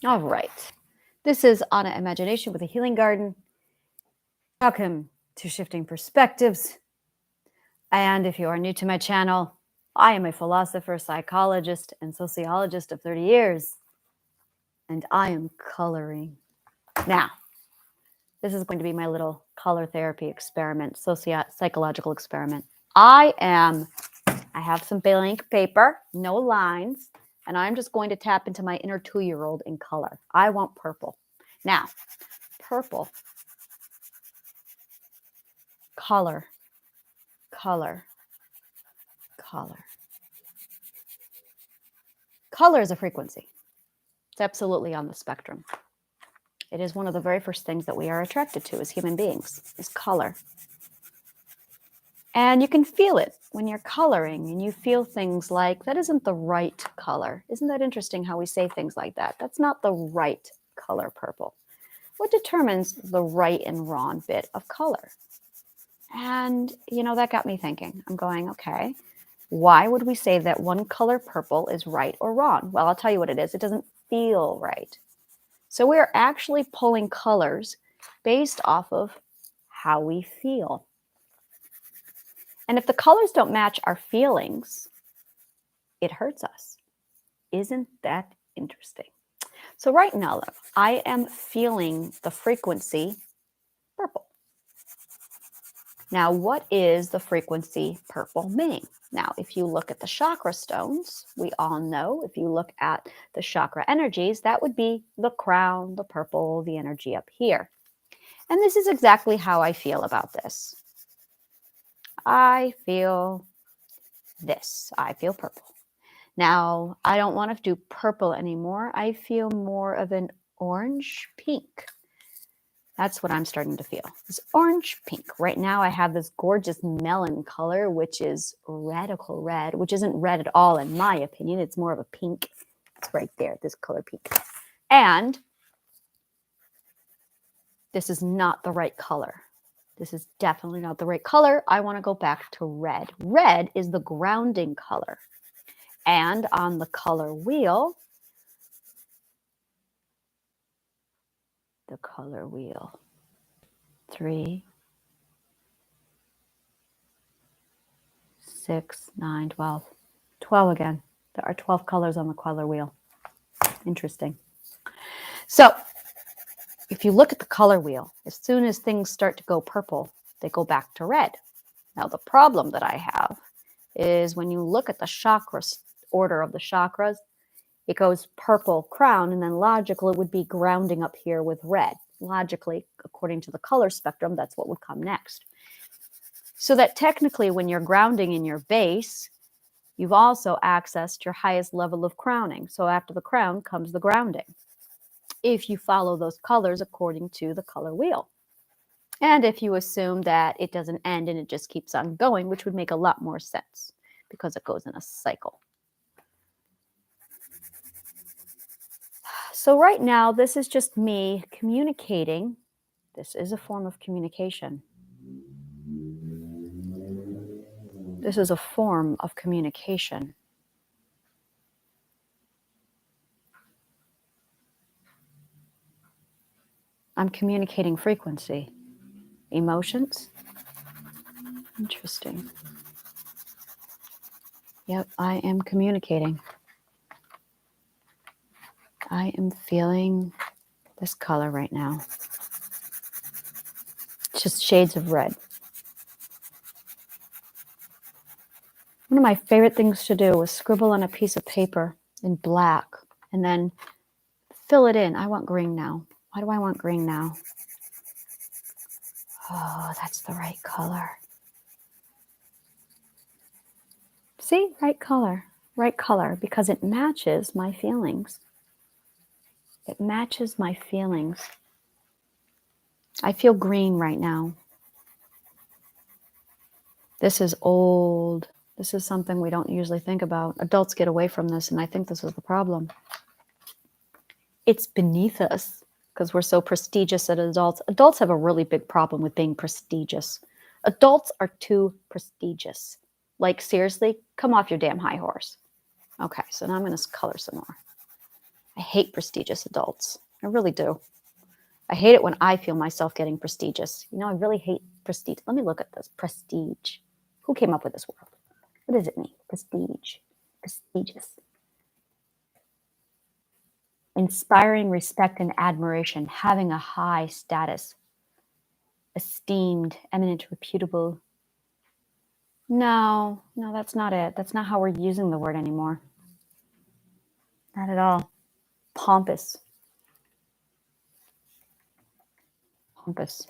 All right. This is Anna Imagination with a Healing Garden. Welcome to Shifting Perspectives. And if you are new to my channel, I am a philosopher, psychologist, and sociologist of 30 years. And I am coloring. Now, this is going to be my little color therapy experiment, psychological experiment. I have some blank paper, no lines, and I'm just going to tap into my inner 2-year-old in color. I want purple. Now, purple, color, color, color. Color is a frequency. It's absolutely on the spectrum. It is one of the very first things that we are attracted to as human beings, is color. And you can feel it when you're coloring, and you feel things like, that isn't the right color. Isn't that interesting how we say things like that? That's not the right color, purple. What determines the right and wrong bit of color? And, that got me thinking. I'm going, okay, why would we say that one color, purple, is right or wrong? Well, I'll tell you what it is. It doesn't feel right. So we're actually pulling colors based off of how we feel. And if the colors don't match our feelings, it hurts us. Isn't that interesting? So right now, I am feeling the frequency purple. Now, what is the frequency purple mean? Now, if you look at the chakra stones, we all know, if you look at the chakra energies, that would be the crown, the purple, the energy up here. And this is exactly how I feel about this. I feel this. I feel purple. Now, I don't want to do purple anymore. I feel more of an orange pink. That's what I'm starting to feel. This orange pink. Right now I have this gorgeous melon color, which is radical red, which isn't red at all in my opinion. It's more of a pink. It's right there, this color pink. And this is not the right color. This is definitely not the right color. I want to go back to red. Red is the grounding color. And on the color wheel, the color wheel, 3, 6, 9, 12. 12 again. There are 12 colors on the color wheel. Interesting. So if you look at the color wheel, as soon as things start to go purple, they go back to red. Now, the problem that I have is when you look at the chakras, order of the chakras, it goes purple crown, and then logically it would be grounding up here with red. Logically, according to the color spectrum, that's what would come next. So that technically when you're grounding in your base, you've also accessed your highest level of crowning. So after the crown comes the grounding, if you follow those colors according to the color wheel. And if you assume that it doesn't end and it just keeps on going, which would make a lot more sense because it goes in a cycle. So right now, this is just me communicating. This is a form of communication. This is a form of communication. I'm communicating frequency. Emotions? Interesting. Yep, I am communicating. I am feeling this color right now. It's just shades of red. One of my favorite things to do was scribble on a piece of paper in black and then fill it in. I want green now. Why do I want green now? Oh, that's the right color. See, right color, because it matches my feelings. It matches my feelings. I feel green right now. This is old. This is something we don't usually think about. Adults get away from this, and I think this is the problem. It's beneath us because we're so prestigious as adults. Adults have a really big problem with being prestigious. Adults are too prestigious. Like, seriously, come off your damn high horse. Okay, so now I'm going to color some more. I hate prestigious adults. I really do. I hate it when I feel myself getting prestigious. You know, I really hate prestige. Let me look at this. Prestige. Who came up with this word? What does it mean? Prestige. Prestigious. Inspiring respect and admiration, having a high status, esteemed, eminent, reputable. No, that's not it. That's not how we're using the word anymore. Not at all. Pompous. Pompous.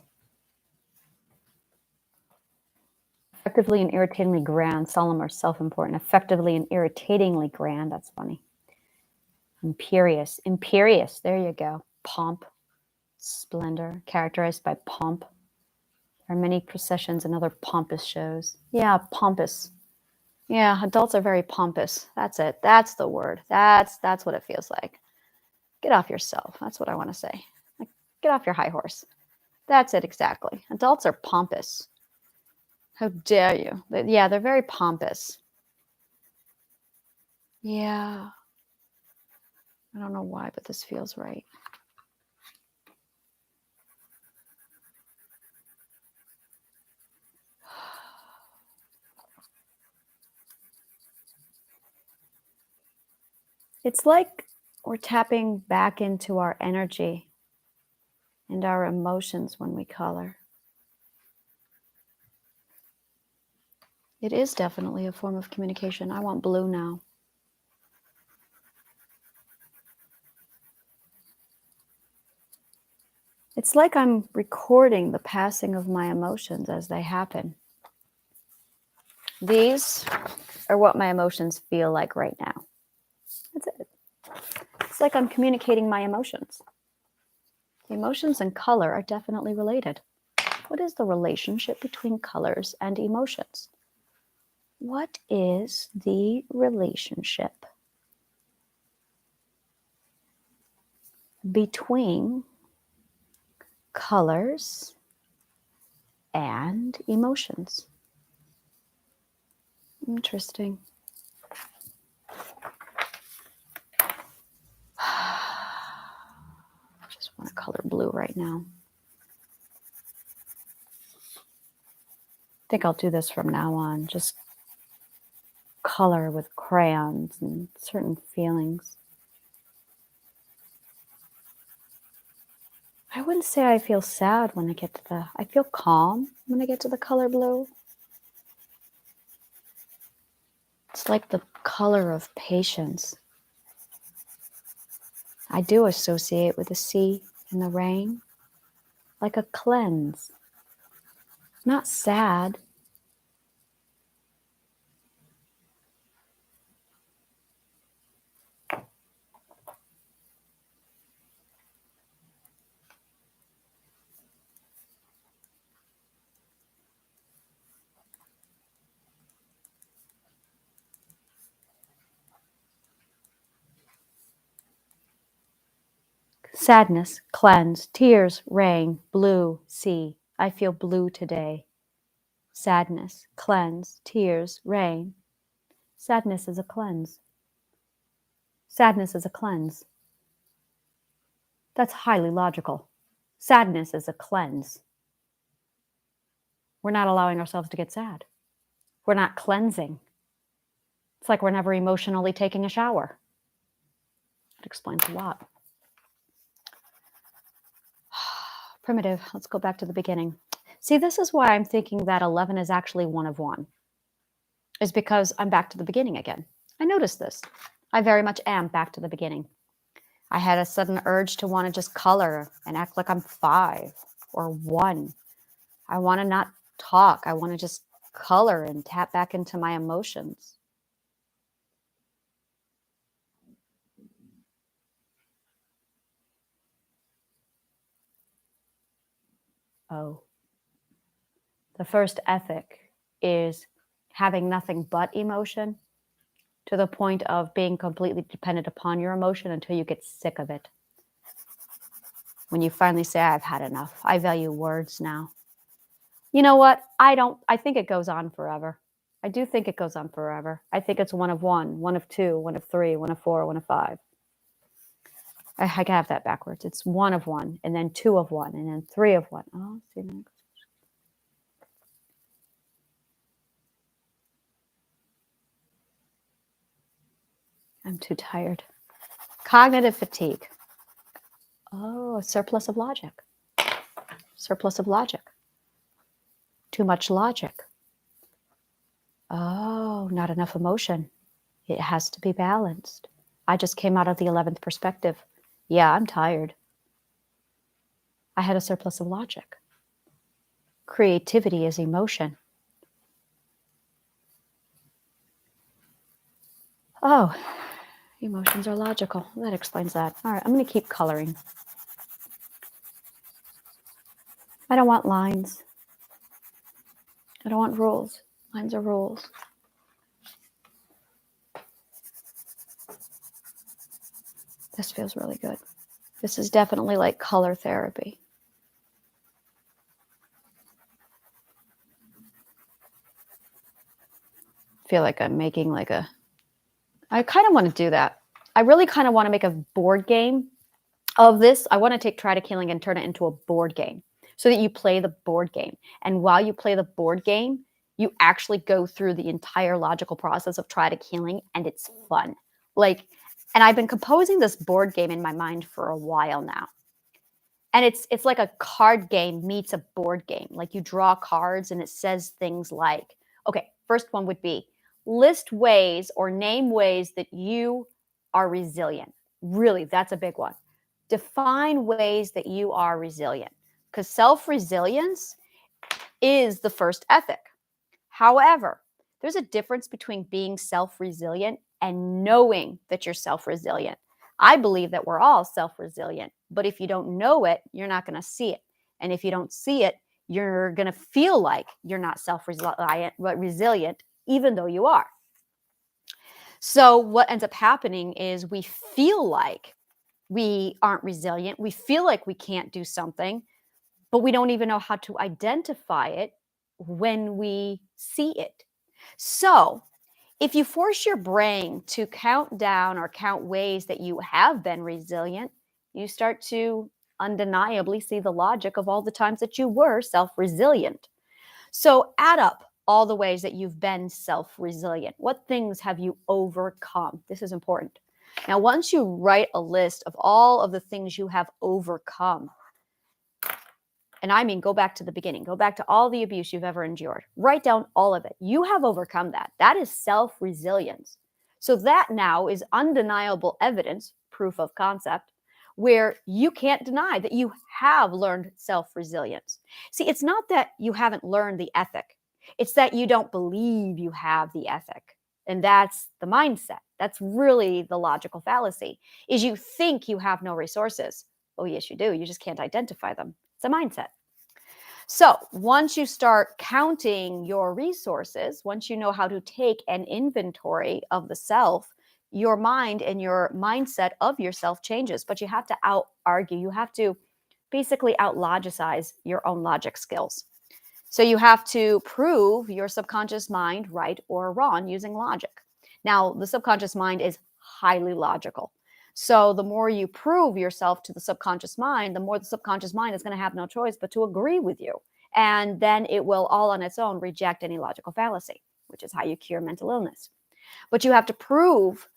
Effectively and irritatingly grand, solemn or self-important. Effectively and irritatingly grand. That's funny. Imperious. Imperious. There you go. Pomp. Splendor. Characterized by pomp. There are many processions and other pompous shows. Yeah, pompous. Yeah, adults are very pompous. That's it. That's the word. That's what it feels like. Get off yourself. That's what I want to say. Like, get off your high horse. That's it exactly. Adults are pompous. How dare you? Yeah, they're very pompous. Yeah. I don't know why, but this feels right. It's like we're tapping back into our energy and our emotions when we color. It is definitely a form of communication. I want blue now. It's like I'm recording the passing of my emotions as they happen. These are what my emotions feel like right now. That's it. It's like I'm communicating my emotions. Emotions and color are definitely related. What is the relationship between colors and emotions? What is the relationship between colors and emotions? Interesting. I just want to color blue right now. I think I'll do this from now on. Just color with crayons and certain feelings. I wouldn't say I feel sad when I get to I feel calm when I get to the color blue. It's like the color of patience. I do associate with the sea and the rain, like a cleanse. Not sad. Sadness, cleanse, tears, rain, blue, sea. I feel blue today. Sadness, cleanse, tears, rain. Sadness is a cleanse. Sadness is a cleanse. That's highly logical. Sadness is a cleanse. We're not allowing ourselves to get sad. We're not cleansing. It's like we're never emotionally taking a shower. That explains a lot. Primitive. Let's go back to the beginning. See, this is why I'm thinking that 11 is actually one of one. Is because I'm back to the beginning again. I noticed this. I very much am back to the beginning. I had a sudden urge to want to just color and act like I'm 5 or 1. I want to not talk. I want to just color and tap back into my emotions. Oh. The first ethic is having nothing but emotion to the point of being completely dependent upon your emotion until you get sick of it. When you finally say, I've had enough. I value words now. You know what? I think it goes on forever. I do think it goes on forever. I think it's one of 1, 1 of 2, 1 of 3, 1 of 4, 1 of 5. I have that backwards. It's 1 of 1, and then 2 of 1, and then 3 of 1. Oh, see that? I'm too tired. Cognitive fatigue. Oh, a surplus of logic. Surplus of logic. Too much logic. Oh, not enough emotion. It has to be balanced. I just came out of the 11th perspective. Yeah, I'm tired. I had a surplus of logic. Creativity is emotion. Oh, emotions are logical. That explains that. All right, I'm going to keep coloring. I don't want lines. I don't want rules. Lines are rules. This feels really good. This is definitely like color therapy. I feel like I'm making like a... I kind of want to do that. I really kind of want to make a board game of this. I want to take Triadic Healing and turn it into a board game so that you play the board game. And while you play the board game, you actually go through the entire logical process of Triadic Healing, and it's fun. Like, and I've been composing this board game in my mind for a while now. And it's like a card game meets a board game. Like you draw cards and it says things like, okay, first one would be list ways or name ways that you are resilient. Really, that's a big one. Define ways that you are resilient, because self-resilience is the first ethic. However, there's a difference between being self-resilient and knowing that you're self-resilient. I believe that we're all self-resilient, but if you don't know it, you're not going to see it. And if you don't see it, you're going to feel like you're not self-reliant, but resilient, even though you are. So what ends up happening is we feel like we aren't resilient. We feel like we can't do something, but we don't even know how to identify it when we see it. So if you force your brain to count down or count ways that you have been resilient, you start to undeniably see the logic of all the times that you were self-resilient. So add up all the ways that you've been self-resilient. What things have you overcome? This is important. Now, once you write a list of all of the things you have overcome, and I mean, go back to the beginning, go back to all the abuse you've ever endured, write down all of it. You have overcome that. That is self-resilience. So that now is undeniable evidence, proof of concept, where you can't deny that you have learned self-resilience. See, it's not that you haven't learned the ethic. It's that you don't believe you have the ethic. And that's the mindset. That's really the logical fallacy, is you think you have no resources. Oh, yes, you do. You just can't identify them. It's a mindset. So once you start counting your resources, once you know how to take an inventory of the self, your mind and your mindset of yourself changes. But you have to out-argue. You have to basically out-logicize your own logic skills. So you have to prove your subconscious mind right or wrong using logic. Now, the subconscious mind is highly logical. So the more you prove yourself to the subconscious mind, the more the subconscious mind is going to have no choice but to agree with you. And then it will all on its own reject any logical fallacy, which is how you cure mental illness. But you have to prove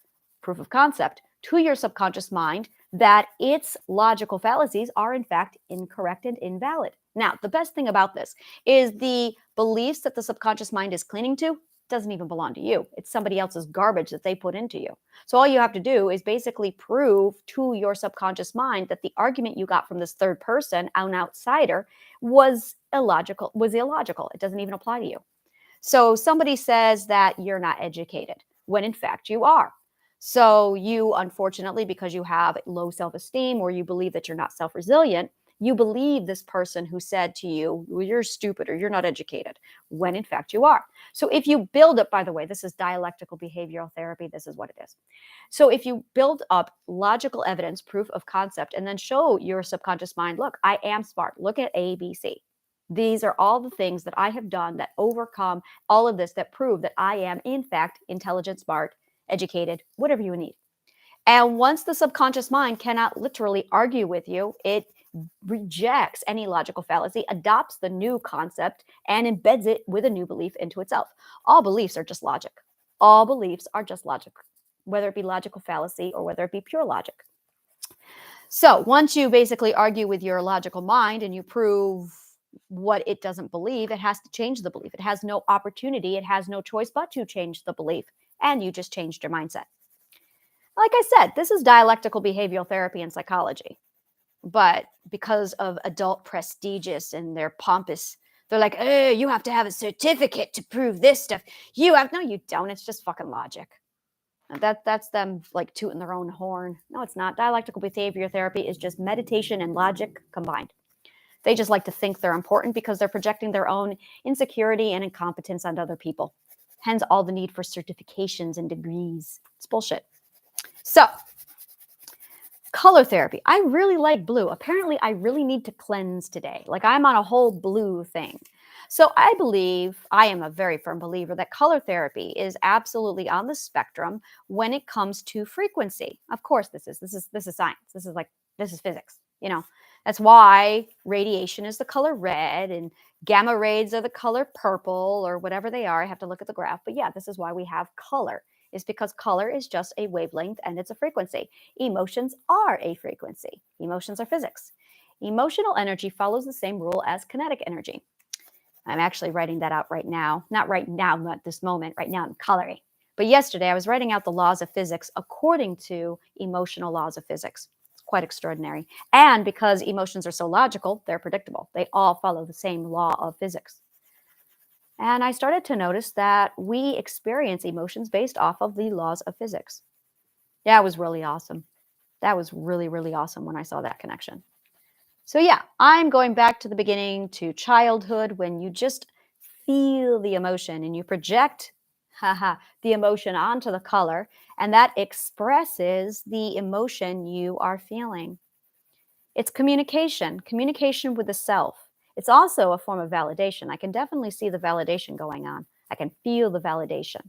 of concept to your subconscious mind that its logical fallacies are in fact incorrect and invalid. Now, the best thing about this is the beliefs that the subconscious mind is clinging to doesn't even belong to you. It's somebody else's garbage that they put into you. So all you have to do is basically prove to your subconscious mind that the argument you got from this third person, an outsider, was illogical. It doesn't even apply to you. So somebody says that you're not educated when in fact you are. So you, unfortunately, because you have low self-esteem or you believe that you're not self-resilient, you believe this person who said to you, well, you're stupid or you're not educated, when in fact you are. So if you build up, by the way, this is dialectical behavioral therapy. This is what it is. So if you build up logical evidence, proof of concept, and then show your subconscious mind, look, I am smart. Look at A, B, C. These are all the things that I have done that overcome all of this, that prove that I am, in fact, intelligent, smart, educated, whatever you need. And once the subconscious mind cannot literally argue with you, it rejects any logical fallacy, adopts the new concept, and embeds it with a new belief into itself. All beliefs are just logic. All beliefs are just logic, whether it be logical fallacy or whether it be pure logic. So once you basically argue with your logical mind and you prove what it doesn't believe, it has to change the belief. It has no opportunity. It has no choice but to change the belief. And you just changed your mindset. Like I said, this is dialectical behavioral therapy and psychology. But because of adult prestigious and they're pompous, they're like, oh, you have to have a certificate to prove this stuff. No, you don't. It's just fucking logic. That's them like tooting their own horn. No, it's not. Dialectical behavior therapy is just meditation and logic combined. They just like to think they're important because they're projecting their own insecurity and incompetence onto other people. Hence all the need for certifications and degrees. It's bullshit. So, color therapy. I really like blue. Apparently, I really need to cleanse today. Like I'm on a whole blue thing. So I am a very firm believer that color therapy is absolutely on the spectrum when it comes to frequency. Of course, this is science. This is physics. That's why radiation is the color red and gamma rays are the color purple or whatever they are. I have to look at the graph. But yeah, this is why we have color. Is because color is just a wavelength and it's a frequency. Emotions are a frequency. Emotions are physics. Emotional energy follows the same rule as kinetic energy. I'm actually writing that out right now. Not right now, not this moment. Right now I'm coloring. But yesterday I was writing out the laws of physics according to emotional laws of physics. It's quite extraordinary. And because emotions are so logical, they're predictable. They all follow the same law of physics. And I started to notice that we experience emotions based off of the laws of physics. Yeah, it was really awesome. That was really, really awesome when I saw that connection. So yeah, I'm going back to the beginning, to childhood, when you just feel the emotion and you project the emotion onto the color, and that expresses the emotion you are feeling. It's communication with the self. It's also a form of validation. I can definitely see the validation going on. I can feel the validation.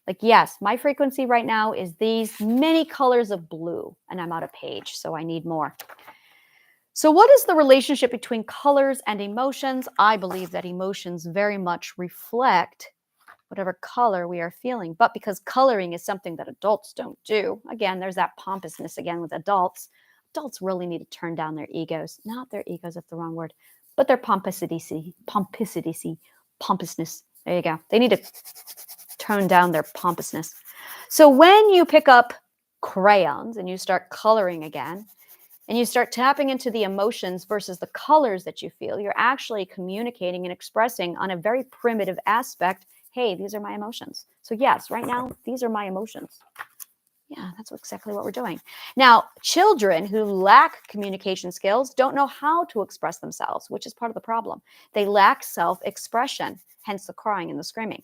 Like, yes, my frequency right now is these many colors of blue, and I'm out of page, so I need more. So what is the relationship between colors and emotions? I believe that emotions very much reflect whatever color we are feeling. But because coloring is something that adults don't do, again, there's that pompousness again with adults. Adults really need to turn down their egos. Not their egos, that's the wrong word, but their pompousness. There you go. They need to tone down their pompousness. So when you pick up crayons and you start coloring again, and you start tapping into the emotions versus the colors that you feel, you're actually communicating and expressing on a very primitive aspect, hey, these are my emotions. So yes, right now, these are my emotions. Yeah, that's exactly what we're doing. Now, children who lack communication skills don't know how to express themselves, which is part of the problem. They lack self-expression, hence the crying and the screaming.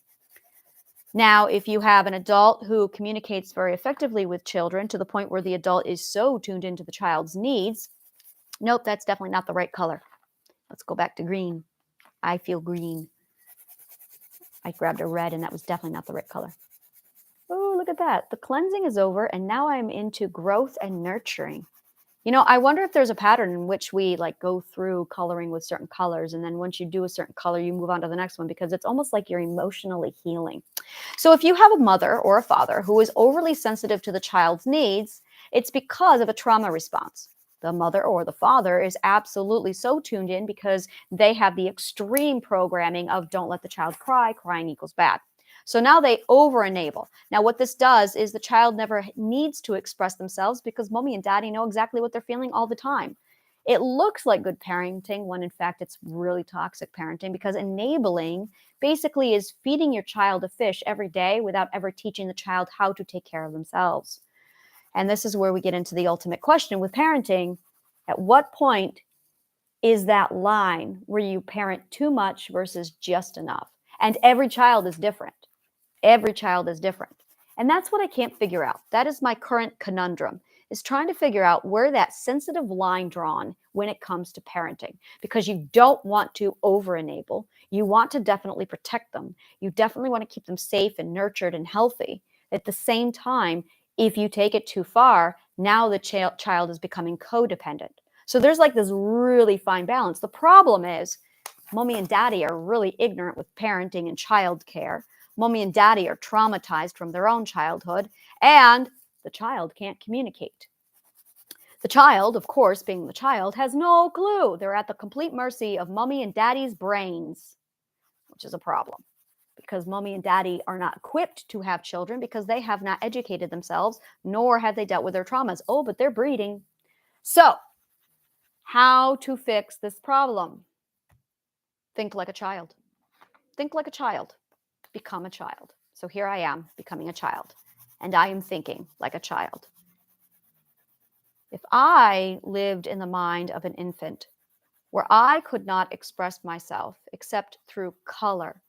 Now, if you have an adult who communicates very effectively with children to the point where the adult is so tuned into the child's needs, nope, that's definitely not the right color. Let's go back to green. I feel green. I grabbed a red and that was definitely not the right color. Oh, look at that. The cleansing is over and now I'm into growth and nurturing. I wonder if there's a pattern in which we like go through coloring with certain colors. And then once you do a certain color, you move on to the next one because it's almost like you're emotionally healing. So if you have a mother or a father who is overly sensitive to the child's needs, it's because of a trauma response. The mother or the father is absolutely so tuned in because they have the extreme programming of don't let the child cry, crying equals bad. So now they over-enable. Now what this does is the child never needs to express themselves because mommy and daddy know exactly what they're feeling all the time. It looks like good parenting when in fact it's really toxic parenting because enabling basically is feeding your child a fish every day without ever teaching the child how to take care of themselves. And this is where we get into the ultimate question with parenting. At what point is that line where you parent too much versus just enough? And every child is different. Every child is different. And that's what I can't figure out. That is my current conundrum, is trying to figure out where that sensitive line drawn when it comes to parenting, because you don't want to over-enable. You want to definitely protect them. You definitely want to keep them safe and nurtured and healthy. At the same time, If you take it too far, now the child is becoming codependent. So there's like this really fine balance. The problem is mommy and daddy are really ignorant with parenting and childcare. Mommy and daddy are traumatized from their own childhood, and the child can't communicate. The child, of course, being the child, has no clue. They're at the complete mercy of mommy and daddy's brains, which is a problem because mommy and daddy are not equipped to have children because they have not educated themselves, nor have they dealt with their traumas. Oh, but they're breeding. So, how to fix this problem? Think like a child. Think like a child. Become a child. So here I am becoming a child, and I am thinking like a child. If I lived in the mind of an infant where I could not express myself except through color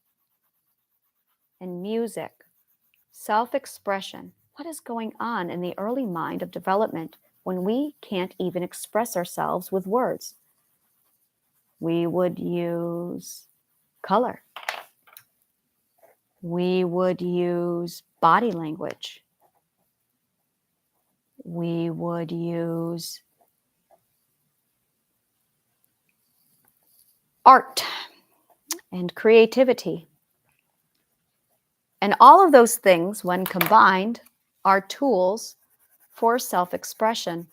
and music, self-expression, what is going on in the early mind of development when we can't even express ourselves with words? We would use color. We would use body language. We would use art and creativity. And all of those things, when combined, are tools for self-expression.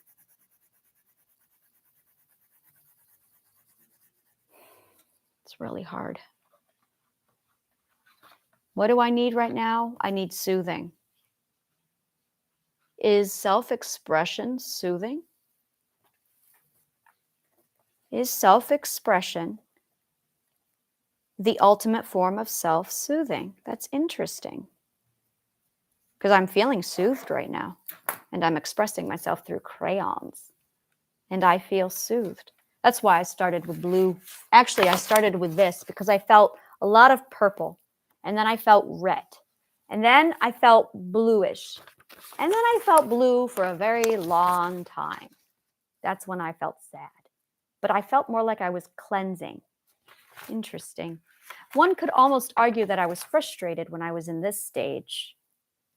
It's really hard. What do I need right now? I need soothing. Is self-expression soothing? Is self-expression the ultimate form of self-soothing? That's interesting. Because I'm feeling soothed right now. And I'm expressing myself through crayons. And I feel soothed. That's why I started with blue. Actually, I started with this because I felt a lot of purple. And then I felt red. And then I felt bluish. And then I felt blue for a very long time. That's when I felt sad. But I felt more like I was cleansing. Interesting. One could almost argue that I was frustrated when I was in this stage.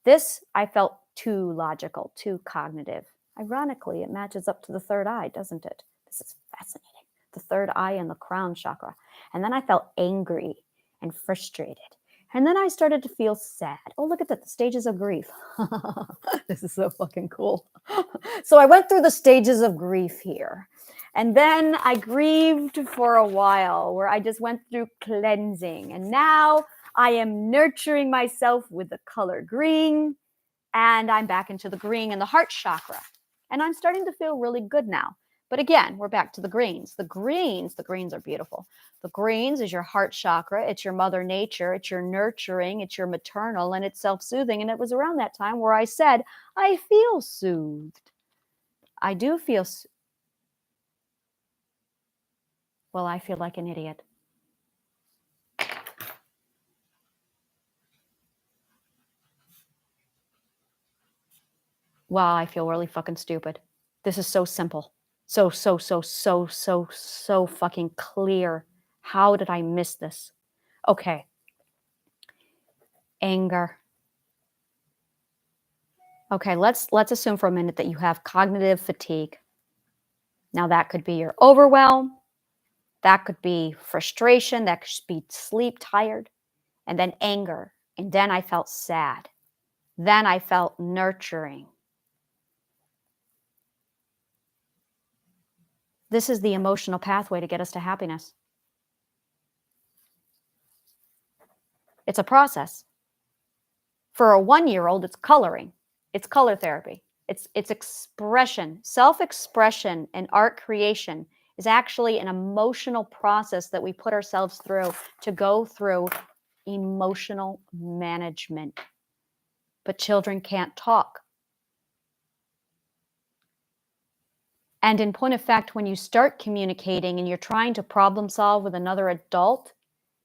This, I felt too logical, too cognitive. Ironically, it matches up to the third eye, doesn't it? This is fascinating. The third eye and the crown chakra. And then I felt angry and frustrated. And then I started to feel sad. Oh, look at that, the stages of grief. This is so fucking cool. So I went through the stages of grief here. And then I grieved for a while where I just went through cleansing. And now I am nurturing myself with the color green. And I'm back into the green and the heart chakra. And I'm starting to feel really good now. But again, we're back to the greens. The greens are beautiful. The greens is your heart chakra. It's your mother nature. It's your nurturing. It's your maternal, and it's self-soothing. And it was around that time where I said, I feel soothed. I do feel, well, I feel like an idiot. Wow, I feel really fucking stupid. This is so simple. So fucking clear. How did I miss this? Okay. Anger. Okay, let's assume for a minute that you have cognitive fatigue. Now that could be your overwhelm. That could be frustration. That could be sleep tired. And then anger. And then I felt sad. Then I felt nurturing. This is the emotional pathway to get us to happiness. It's a process. For a 1-year-old, it's coloring. It's color therapy. It's expression. Self-expression and art creation is actually an emotional process that we put ourselves through to go through emotional management. But children can't talk. And in point of fact, when you start communicating and you're trying to problem solve with another adult,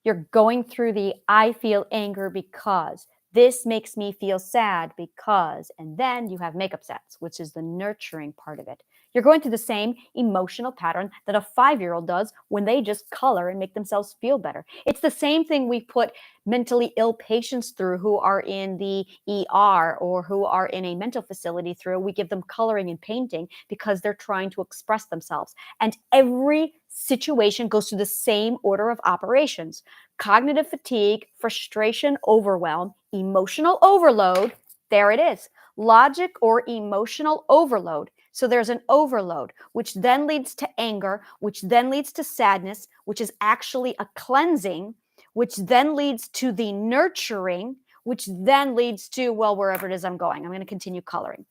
you're going through the I feel anger because, this makes me feel sad because, and then you have makeup sets, which is the nurturing part of it. You're going through the same emotional pattern that a 5-year-old does when they just color and make themselves feel better. It's the same thing we put mentally ill patients through who are in the ER or who are in a mental facility through. We give them coloring and painting because they're trying to express themselves. And every situation goes through the same order of operations: cognitive fatigue, frustration, overwhelm, emotional overload. There it is. Logic or emotional overload. So there's an overload, which then leads to anger, which then leads to sadness, which is actually a cleansing, which then leads to the nurturing, which then leads to, well, wherever it is I'm going, I'm going to continue coloring.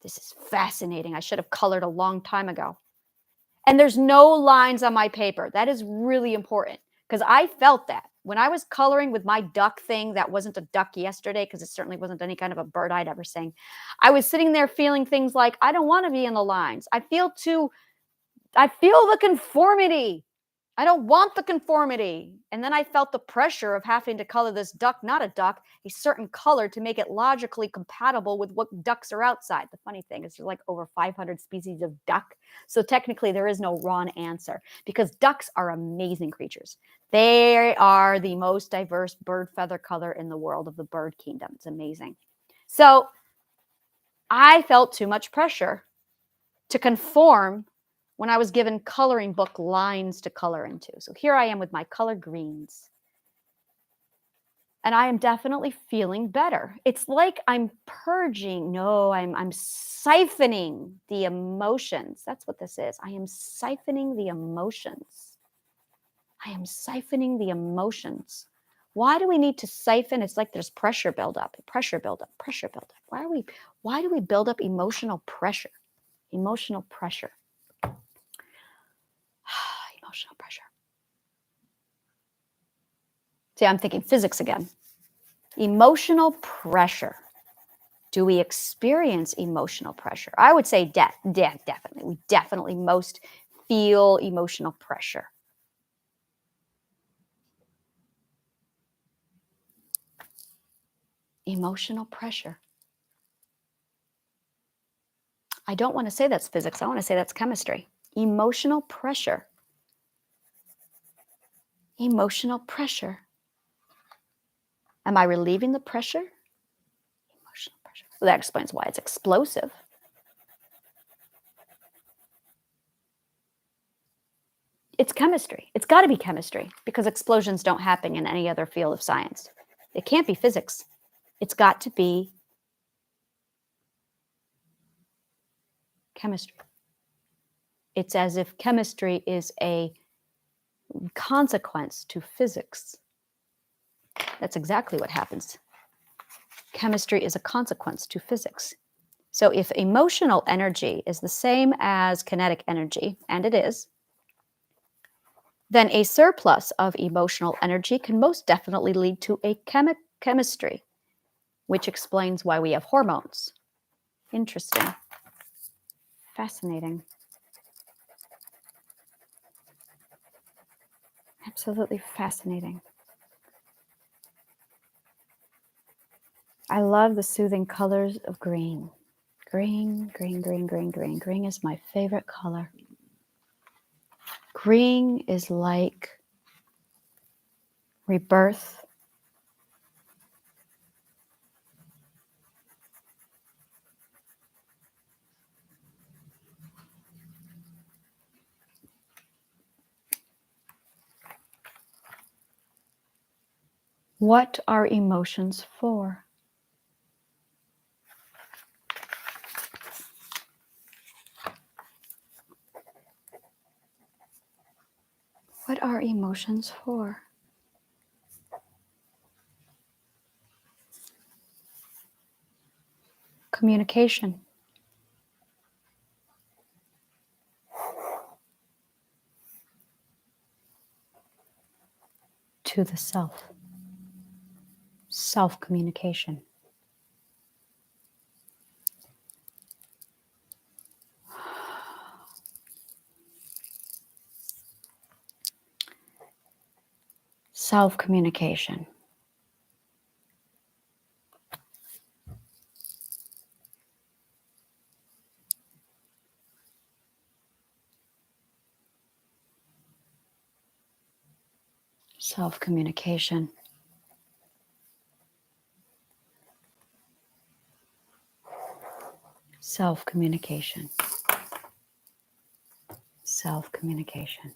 This is fascinating. I should have colored a long time ago. And there's no lines on my paper. That is really important because I felt that. When I was coloring with my duck thing, that wasn't a duck yesterday because it certainly wasn't any kind of a bird I'd ever seen. I was sitting there feeling things like, I don't want to be in the lines. I feel the conformity. I don't want the conformity. And then I felt the pressure of having to color this duck, not a duck, a certain color to make it logically compatible with what ducks are outside. The funny thing is there's like over 500 species of duck. So technically there is no wrong answer because ducks are amazing creatures. They are the most diverse bird feather color in the world of the bird kingdom. It's amazing. So I felt too much pressure to conform when I was given coloring book lines to color into. So here I am with my color greens. And I am definitely feeling better. It's like I'm purging. No, I'm siphoning the emotions. That's what this is. I am siphoning the emotions. I am siphoning the emotions. Why do we need to siphon? It's like there's pressure buildup, pressure buildup, pressure buildup. Why do we build up emotional pressure? Emotional pressure. Emotional pressure. See, I'm thinking physics again. Emotional pressure. Do we experience emotional pressure? I would say definitely. We definitely most feel emotional pressure. Emotional pressure. I don't want to say that's physics. I want to say that's chemistry. Emotional pressure. Emotional pressure. Am I relieving the pressure? Emotional pressure. Well, that explains why it's explosive. It's chemistry. It's got to be chemistry because explosions don't happen in any other field of science. It can't be physics. It's got to be chemistry. It's as if chemistry is a consequence to physics. That's exactly what happens. Chemistry is a consequence to physics. So if emotional energy is the same as kinetic energy, and it is, then a surplus of emotional energy can most definitely lead to a chemistry, which explains why we have hormones. Interesting. Fascinating. Absolutely fascinating. I love the soothing colors of green. Green, green, green, green, green. Green is my favorite color. Green is like rebirth. What are emotions for? What are emotions for? Communication. To the self. Self-communication. Self-communication. Self-communication. Self-communication. Self-communication.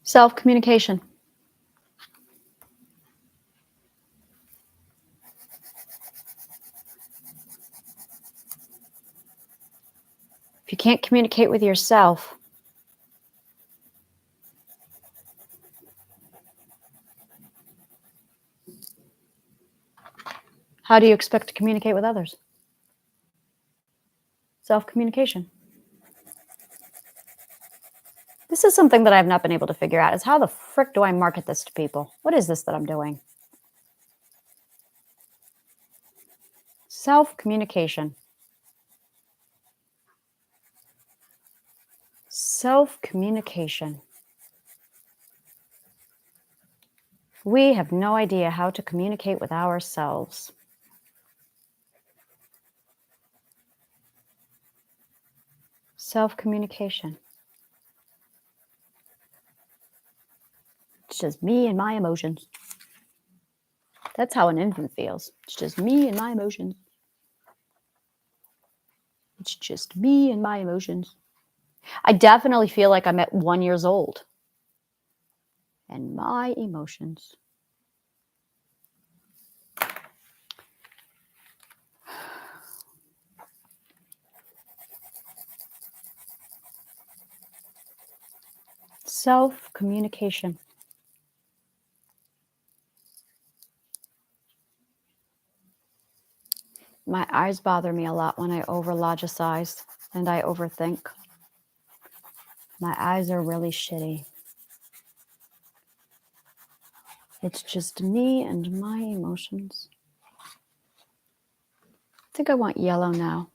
Self-communication. If you can't communicate with yourself, how do you expect to communicate with others? Self-communication. This is something that I've not been able to figure out, is how the frick do I market this to people? What is this that I'm doing? Self-communication. Self-communication. We have no idea how to communicate with ourselves. Self-communication. It's just me and my emotions. That's how an infant feels. It's just me and my emotions. It's just me and my emotions. I definitely feel like I'm at 1 year old. And my emotions. Self-communication. My eyes bother me a lot when I over-logicize and I overthink. My eyes are really shitty. It's just me and my emotions. I think I want yellow now.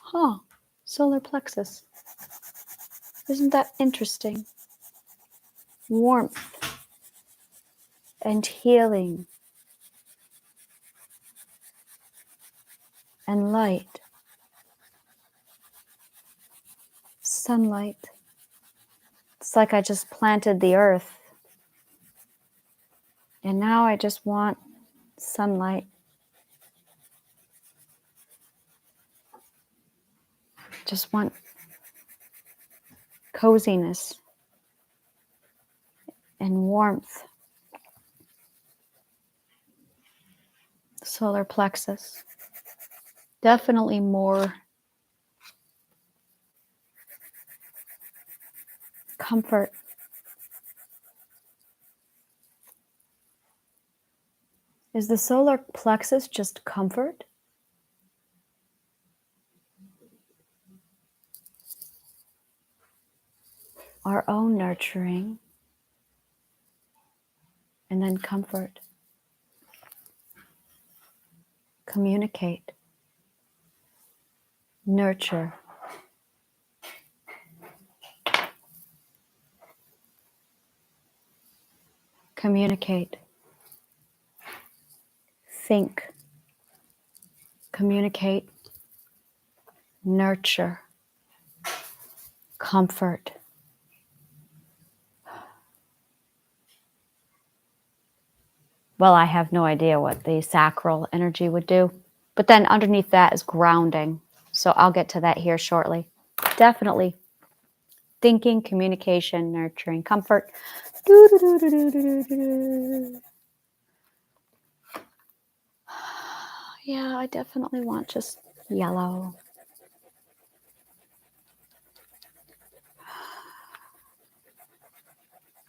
Huh, solar plexus. Isn't that interesting? Warmth and healing and light. Sunlight. It's like I just planted the earth. And now I just want sunlight. Just want coziness and warmth. Solar plexus. Definitely more comfort. Is the solar plexus just comfort? Our own nurturing and then comfort. Communicate. Nurture. Communicate. Think. Communicate. Nurture. Comfort. Well, I have no idea what the sacral energy would do. But then underneath that is grounding. So I'll get to that here shortly. Definitely. Thinking, communication, nurturing, comfort. Yeah, I definitely want just yellow.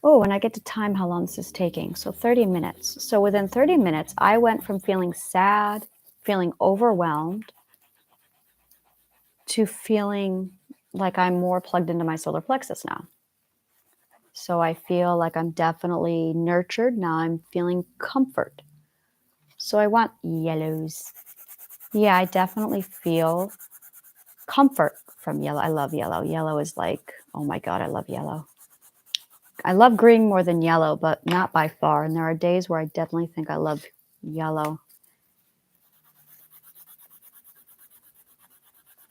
Oh, and I get to time how long this is taking. So 30 minutes. So within 30 minutes, I went from feeling sad, feeling overwhelmed, to feeling like I'm more plugged into my solar plexus now. So I feel like I'm definitely nurtured. Now I'm feeling comfort. So I want yellows. Yeah, I definitely feel comfort from yellow. I love yellow. Yellow is like, oh my God, I love yellow. I love green more than yellow, but not by far. And there are days where I definitely think I love yellow.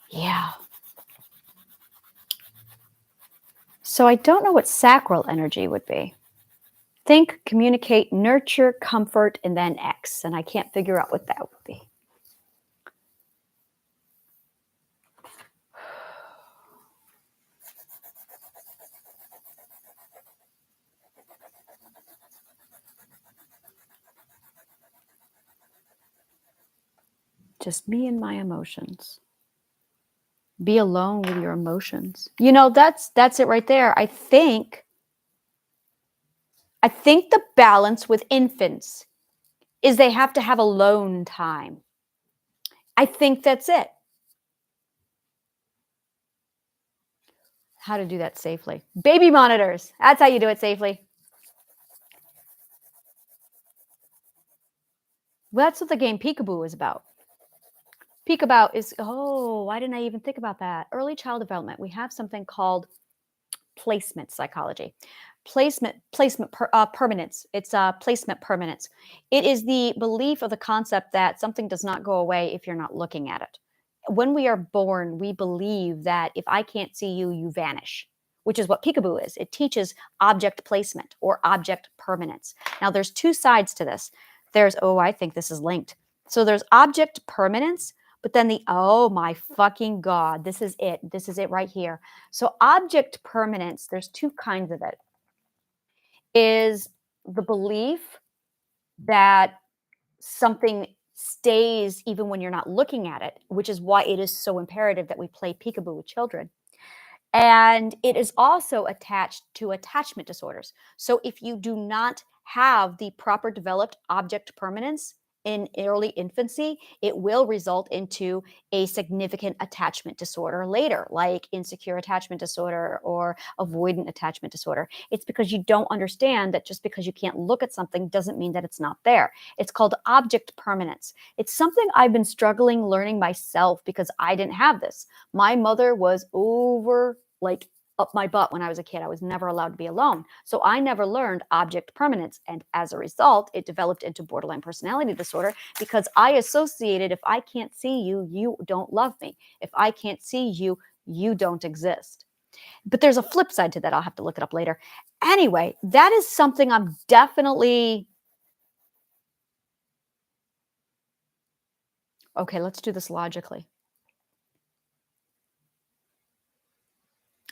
Yeah. So I don't know what sacral energy would be. Think, communicate, nurture, comfort, and then X. And I can't figure out what that would be. Just me and my emotions. Be alone with your emotions. You know, that's it right there. I think the balance with infants is they have to have alone time. I think that's it. How to do that safely. Baby monitors. That's how you do it safely. Well, that's what the game Peekaboo is about. Peekaboo is, oh, why didn't I even think about that? Early child development. We have something called placement psychology. Permanence. It's placement permanence. It is the belief of the concept that something does not go away if you're not looking at it. When we are born, we believe that if I can't see you, you vanish, which is what peekaboo is. It teaches object placement or object permanence. Now, there's two sides to this. I think this is linked. So there's object permanence, but then oh my fucking God, this is it. This is it right here. So object permanence, there's two kinds of it. Is the belief that something stays even when you're not looking at it, which is why it is so imperative that we play peekaboo with children. And it is also attached to attachment disorders. So if you do not have the proper developed object permanence in early infancy, it will result into a significant attachment disorder later, like insecure attachment disorder or avoidant attachment disorder. It's because you don't understand that just because you can't look at something doesn't mean that it's not there. It's called object permanence. It's something I've been struggling learning myself because I didn't have this. My mother was up my butt when I was a kid. I was never allowed to be alone. So I never learned object permanence. And as a result, it developed into borderline personality disorder because I associated if I can't see you, you don't love me. If I can't see you, you don't exist. But there's a flip side to that. I'll have to look it up later. Anyway, that is something I'm definitely. Okay, let's do this logically.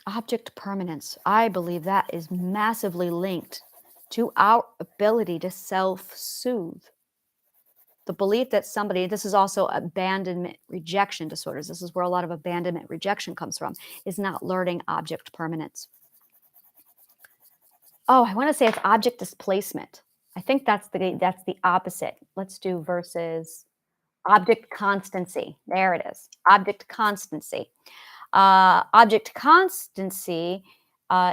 Object permanence, I believe that is massively linked to our ability to self-soothe. The belief that this is also abandonment rejection disorders. This is where a lot of abandonment rejection comes from, is not learning object permanence. Oh, I want to say it's object displacement. I think that's the opposite. Let's do versus object constancy. There it is. Object constancy. Object constancy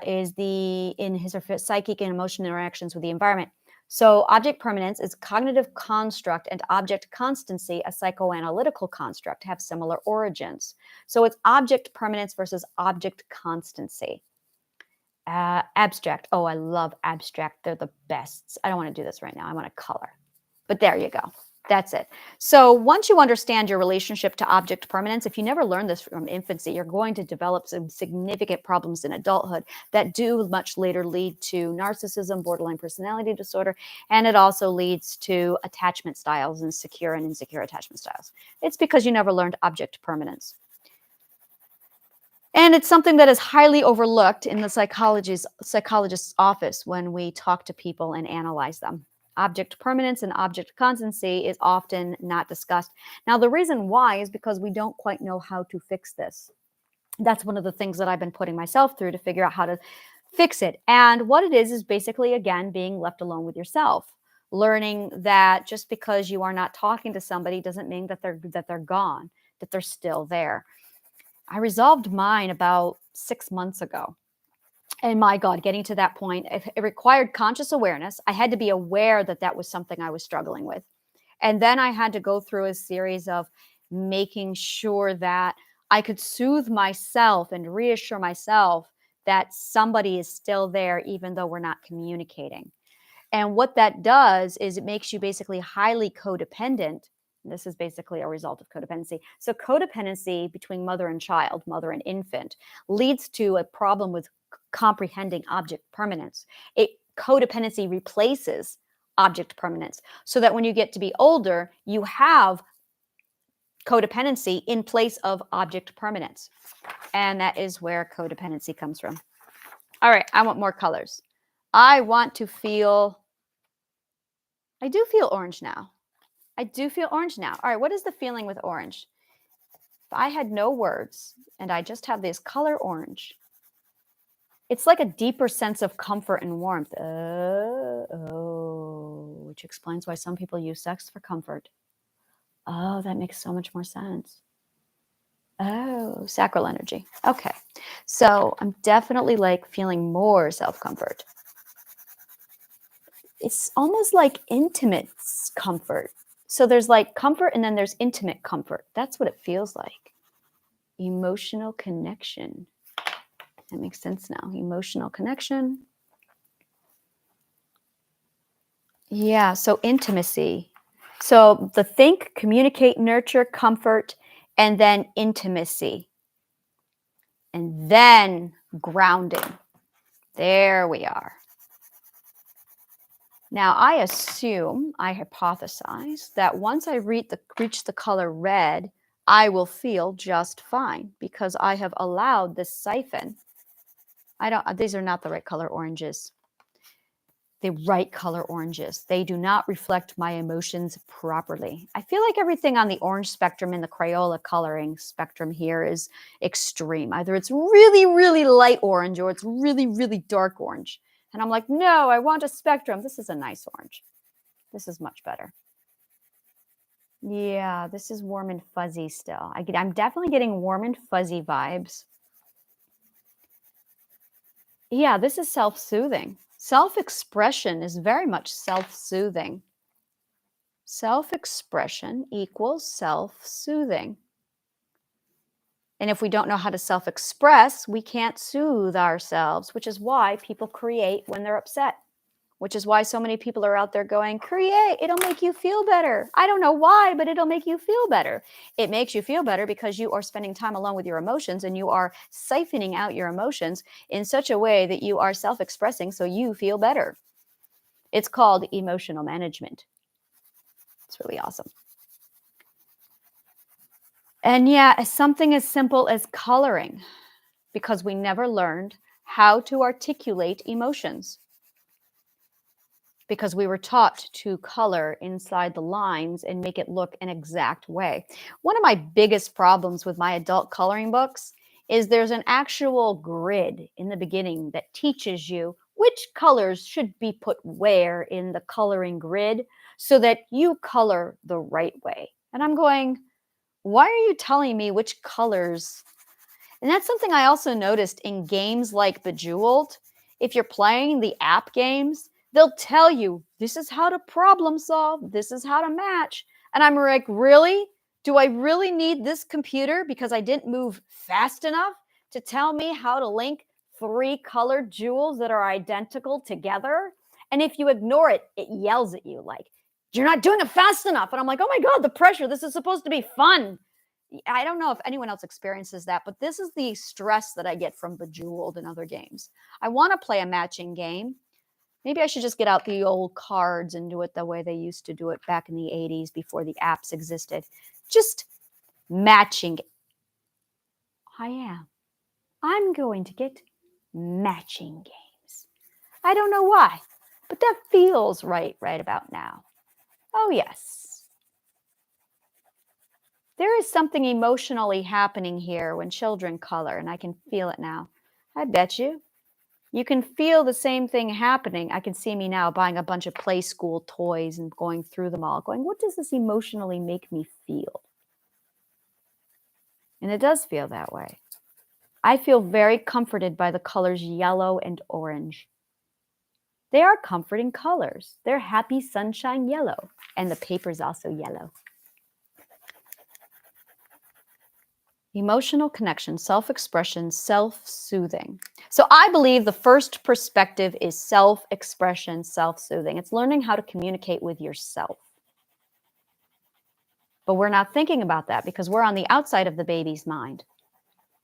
is in his or her psychic and emotional interactions with the environment. So object permanence is cognitive construct and object constancy, a psychoanalytical construct, have similar origins. So it's object permanence versus object constancy. Abstract. Oh, I love abstract. They're the best. I don't want to do this right now. I want to color. But there you go. That's it. So once you understand your relationship to object permanence, if you never learn this from infancy, you're going to develop some significant problems in adulthood that do much later lead to narcissism, borderline personality disorder, and it also leads to attachment styles and secure and insecure attachment styles. It's because you never learned object permanence. And it's something that is highly overlooked in the psychologist's office when we talk to people and analyze them. Object permanence and object constancy is often not discussed. Now, the reason why is because we don't quite know how to fix this. That's one of the things that I've been putting myself through to figure out how to fix it. And what it is basically, again, being left alone with yourself. Learning that just because you are not talking to somebody doesn't mean that they're gone, that they're still there. I resolved mine about 6 months ago. And my God, getting to that point, it required conscious awareness. I had to be aware that that was something I was struggling with. And then I had to go through a series of making sure that I could soothe myself and reassure myself that somebody is still there, even though we're not communicating. And what that does is it makes you basically highly codependent. This is basically a result of codependency. So, codependency between mother and child, mother and infant, leads to a problem with comprehending object permanence. Codependency replaces object permanence so that when you get to be older, you have codependency in place of object permanence. And that is where codependency comes from. All right, I want more colors. I want to feel, I do feel orange now. I do feel orange now. All right, what is the feeling with orange? If I had no words and I just have this color orange, it's like a deeper sense of comfort and warmth. Which explains why some people use sex for comfort. Oh, that makes so much more sense. Oh, sacral energy. Okay. So I'm definitely like feeling more self-comfort. It's almost like intimate comfort. So there's like comfort and then there's intimate comfort. That's what it feels like. Emotional connection. That makes sense now. Emotional connection. Yeah, so intimacy. So the think, communicate, nurture, comfort, and then intimacy. And then grounding. There we are. Now, I assume, I hypothesize, that once I reach the color red, I will feel just fine because I have allowed this siphon. These are not the right color oranges. The right color oranges. They do not reflect my emotions properly. I feel like everything on the orange spectrum in the Crayola coloring spectrum here is extreme. Either it's really, really light orange or it's really, really dark orange. And I'm like, no, I want a spectrum. This is a nice orange. This is much better. Yeah, this is warm and fuzzy still. I'm definitely getting warm and fuzzy vibes. Yeah, this is self-soothing. Self-expression is very much self-soothing. Self-expression equals self-soothing. And if we don't know how to self-express, we can't soothe ourselves, which is why people create when they're upset. Which is why so many people are out there going, create, it'll make you feel better. I don't know why, but it'll make you feel better. It makes you feel better because you are spending time alone with your emotions and you are siphoning out your emotions in such a way that you are self-expressing so you feel better. It's called emotional management. It's really awesome. And yeah, something as simple as coloring, because we never learned how to articulate emotions. Because we were taught to color inside the lines and make it look an exact way. One of my biggest problems with my adult coloring books is there's an actual grid in the beginning that teaches you which colors should be put where in the coloring grid so that you color the right way. And I'm going, why are you telling me which colors? And that's something I also noticed in games like Bejeweled. If you're playing the app games, they'll tell you, this is how to problem solve, this is how to match. And I'm like, really? Do I really need this computer because I didn't move fast enough to tell me how to link 3 colored jewels that are identical together? And if you ignore it, it yells at you like, you're not doing it fast enough. And I'm like, oh my God, the pressure. This is supposed to be fun. I don't know if anyone else experiences that, but this is the stress that I get from Bejeweled and other games. I want to play a matching game. Maybe I should just get out the old cards and do it the way they used to do it back in the 80s before the apps existed. Just matching. I am. I'm going to get matching games. I don't know why, but that feels right about now. Oh, yes. There is something emotionally happening here when children color, and I can feel it now. I bet you. You can feel the same thing happening. I can see me now buying a bunch of play school toys and going through them all, going, what does this emotionally make me feel? And it does feel that way. I feel very comforted by the colors yellow and orange. They are comforting colors. They're happy sunshine yellow. And the paper's also yellow. Emotional connection, self-expression, self-soothing. So I believe the first perspective is self-expression, self-soothing. It's learning how to communicate with yourself. But we're not thinking about that because we're on the outside of the baby's mind.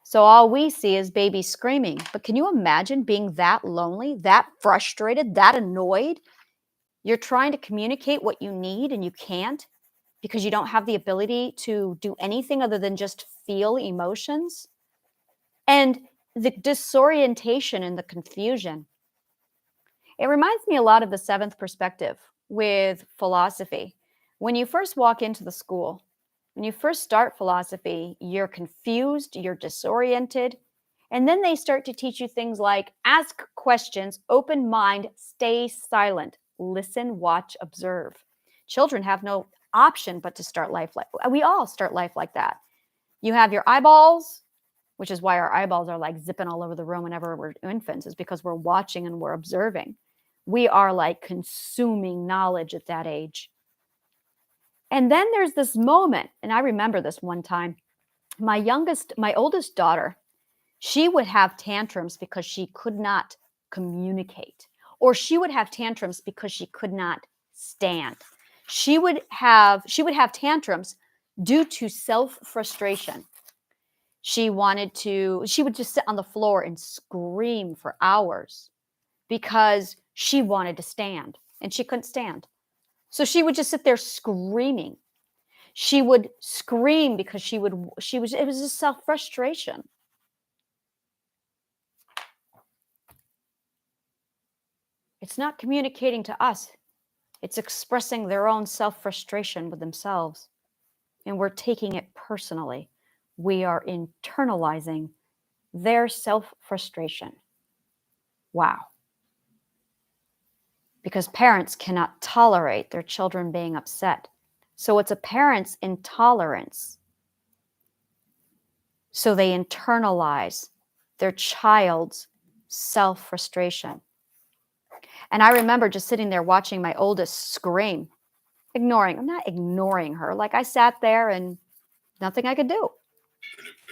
So all we see is baby screaming. But can you imagine being that lonely, that frustrated, that annoyed? You're trying to communicate what you need and you can't because you don't have the ability to do anything other than just feel emotions. And the disorientation and the confusion. It reminds me a lot of the seventh perspective with philosophy. When you first walk into the school, when you first start philosophy, you're confused, you're disoriented, and then they start to teach you things like ask questions, open mind, stay silent, listen, watch, observe. Children have no option but to start life like we all start life like that. You have your eyeballs, which is why our eyeballs are like zipping all over the room whenever we're infants, is because we're watching and we're observing. We are like consuming knowledge at that age. And then there's this moment, and I remember this one time, my oldest daughter, she would have tantrums because she could not communicate, or she would have tantrums because she could not stand. She would have tantrums due to self-frustration. She would just sit on the floor and scream for hours because she wanted to stand and she couldn't stand. So she would just sit there screaming. She would scream because it was just self-frustration. It's not communicating to us. It's expressing their own self-frustration with themselves. And we're taking it personally. We are internalizing their self-frustration. Wow. Because parents cannot tolerate their children being upset. So it's a parent's intolerance. So they internalize their child's self-frustration. And I remember just sitting there watching my oldest scream, I'm not ignoring her. Like I sat there and nothing I could do.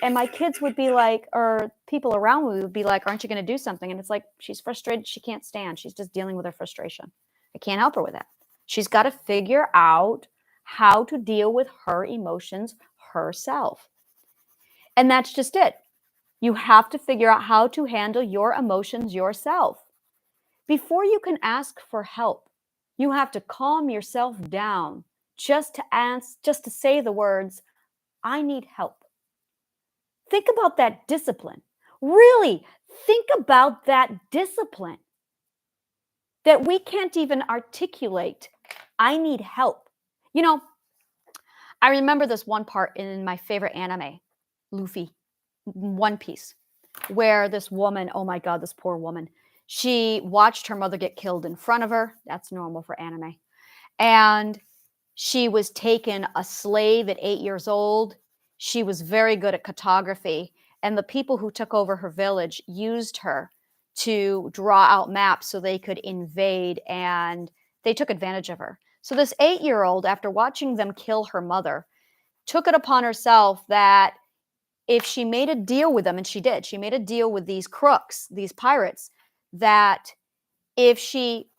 And my kids would be like, or people around me would be like, aren't you going to do something? And it's like, she's frustrated. She can't stand. She's just dealing with her frustration. I can't help her with that. She's got to figure out how to deal with her emotions herself. And that's just it. You have to figure out how to handle your emotions yourself. Before you can ask for help, you have to calm yourself down just to say the words, I need help. Think about that discipline. Really, think about that discipline that we can't even articulate. I need help. You know, I remember this one part in my favorite anime, Luffy, One Piece, where this woman, oh my God, this poor woman, she watched her mother get killed in front of her. That's normal for anime. And she was taken a slave at 8 years old. She was very good at cartography. And the people who took over her village used her to draw out maps so they could invade, and they took advantage of her. So this 8-year-old, after watching them kill her mother, took it upon herself that if she made a deal with them, and she did, she made a deal with these crooks, these pirates, that if she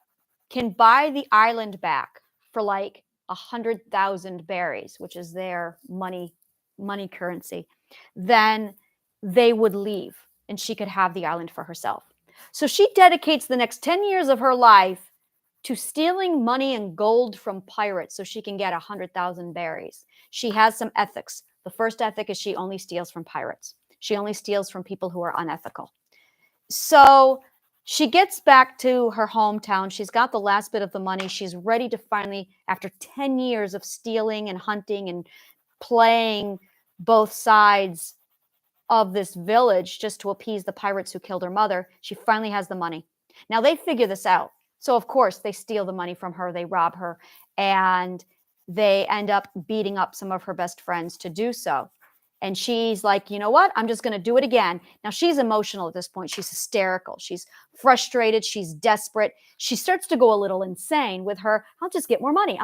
can buy the island back for like 100,000 berries, which is their money currency, then they would leave and she could have the island for herself. So she dedicates the next 10 years of her life to stealing money and gold from pirates so she can get 100,000 berries. She has some ethics. The first ethic is she only steals from pirates. She only steals from people who are unethical. So she gets back to her hometown. She's got the last bit of the money. She's ready to finally, after 10 years of stealing and hunting and playing both sides of this village just to appease the pirates who killed her mother, she finally has the money. Now they figure this out. So of course they steal the money from her, they rob her, and they end up beating up some of her best friends to do so. And she's like, you know what? I'm just going to do it again. Now she's emotional at this point. She's hysterical. She's frustrated. She's desperate. She starts to go a little insane with her. I'll just get more money.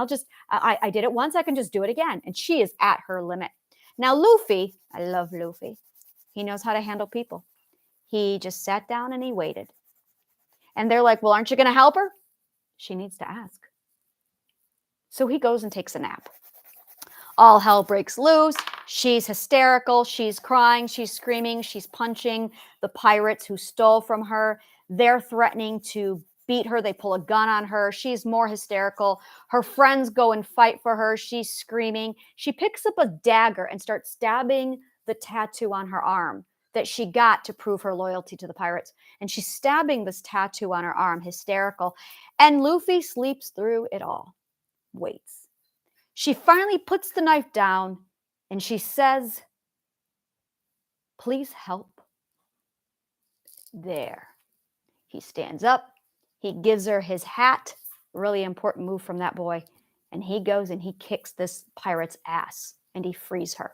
I did it once. I can just do it again. And she is at her limit. Now, Luffy, I love Luffy. He knows how to handle people. He just sat down and he waited. And they're like, well, aren't you going to help her? She needs to ask. So he goes and takes a nap. All hell breaks loose. She's hysterical. She's crying. She's screaming. She's punching the pirates who stole from her. They're threatening to beat her. They pull a gun on her. She's more hysterical. Her friends go and fight for her. She's screaming. She picks up a dagger and starts stabbing the tattoo on her arm that she got to prove her loyalty to the pirates. And she's stabbing this tattoo on her arm, hysterical. And Luffy sleeps through it all. Waits. She finally puts the knife down and she says, please help. There. He stands up. He gives her his hat. Really important move from that boy. And he goes and he kicks this pirate's ass and he frees her.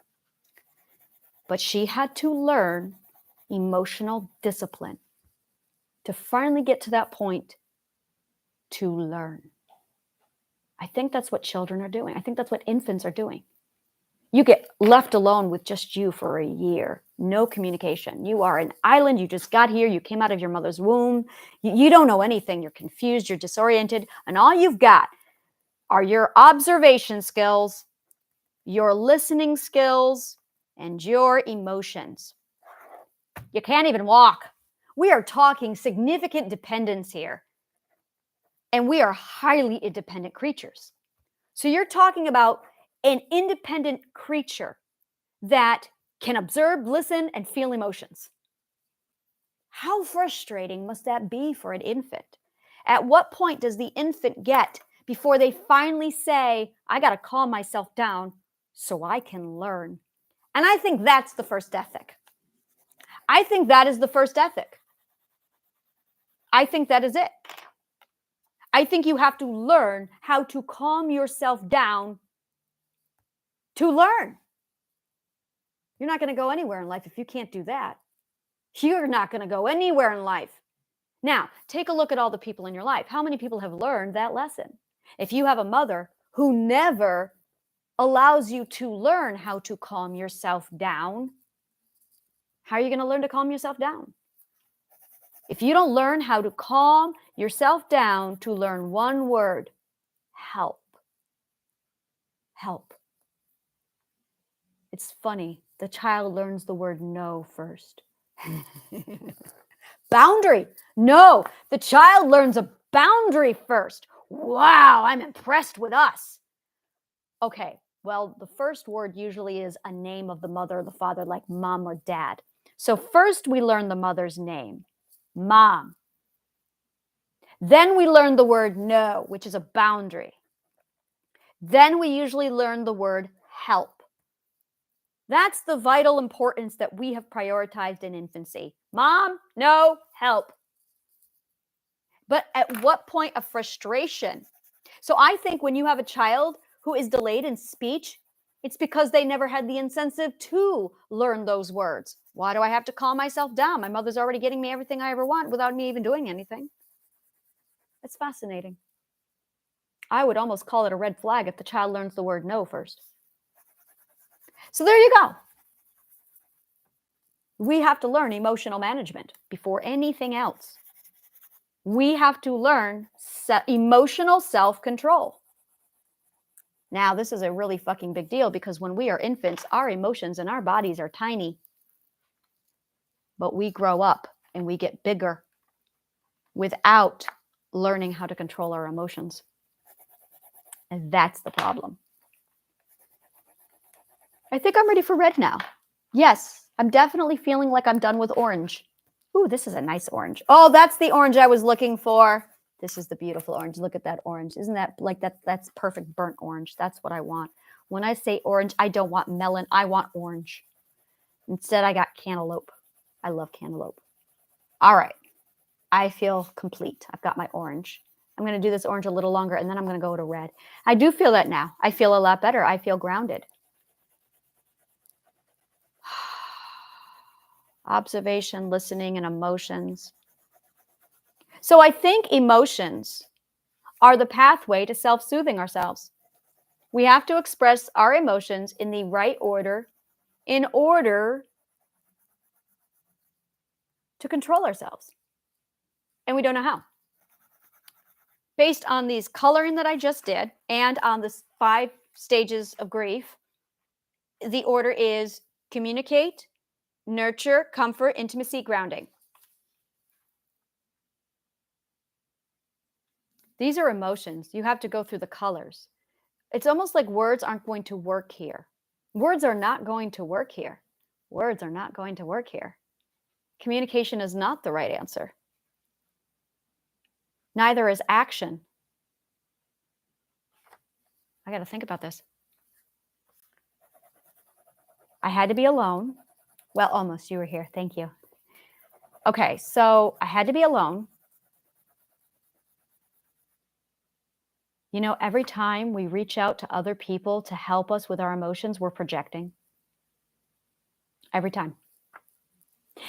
But she had to learn emotional discipline to finally get to that point to learn. I think that's what children are doing. I think that's what infants are doing. You get left alone with just you for a year. No communication. You are an island. You just got here. You came out of your mother's womb. You don't know anything. You're confused. You're disoriented. And all you've got are your observation skills, your listening skills, and your emotions. You can't even walk. We are talking significant dependence here. And we are highly independent creatures. So you're talking about an independent creature that can observe, listen, and feel emotions. How frustrating must that be for an infant? At what point does the infant get before they finally say, I got to calm myself down so I can learn? And I think that's the first ethic. I think that is the first ethic. I think that is it. I think you have to learn how to calm yourself down to learn. You're not going to go anywhere in life if you can't do that. You're not going to go anywhere in life. Now, take a look at all the people in your life. How many people have learned that lesson? If you have a mother who never allows you to learn how to calm yourself down, how are you going to learn to calm yourself down? If you don't learn how to calm yourself down to learn one word, help. Help. It's funny. The child learns the word no first. Boundary. No, the child learns a boundary first. Wow, I'm impressed with us. Okay, well, the first word usually is a name of the mother or the father, like mom or dad. So first we learn the mother's name. Mom. Then we learn the word no, which is a boundary. Then we usually learn the word help. That's the vital importance that we have prioritized in infancy. Mom, no, help. But at what point of frustration? So I think when you have a child who is delayed in speech, it's because they never had the incentive to learn those words. Why do I have to calm myself down? My mother's already getting me everything I ever want without me even doing anything. It's fascinating. I would almost call it a red flag if the child learns the word no first. So there you go. We have to learn emotional management before anything else. We have to learn emotional self-control. Now, this is a really fucking big deal because when we are infants, our emotions and our bodies are tiny. But we grow up and we get bigger without learning how to control our emotions. And that's the problem. I think I'm ready for red now. Yes, I'm definitely feeling like I'm done with orange. Ooh, this is a nice orange. Oh, that's the orange I was looking for. This is the beautiful orange. Look at that orange. Isn't that like that's perfect burnt orange? That's what I want. When I say orange, I don't want melon. I want orange. Instead, I got cantaloupe. I love cantaloupe. All right. I feel complete. I've got my orange. I'm going to do this orange a little longer, and then I'm going to go to red. I do feel that now. I feel a lot better. I feel grounded. Observation, listening, and emotions. So I think emotions are the pathway to self-soothing ourselves. We have to express our emotions in the right order in order to control ourselves. And we don't know how. Based on these coloring that I just did and on the 5 stages of grief, the order is communicate, nurture, comfort, intimacy, grounding. These are emotions. You have to go through the colors. It's almost like words aren't going to work here. Words are not going to work here. Words are not going to work here. Communication is not the right answer. Neither is action. I got to think about this. I had to be alone. Well, almost. You were here. Thank you. Okay, so I had to be alone. You know, every time we reach out to other people to help us with our emotions, we're projecting. Every time.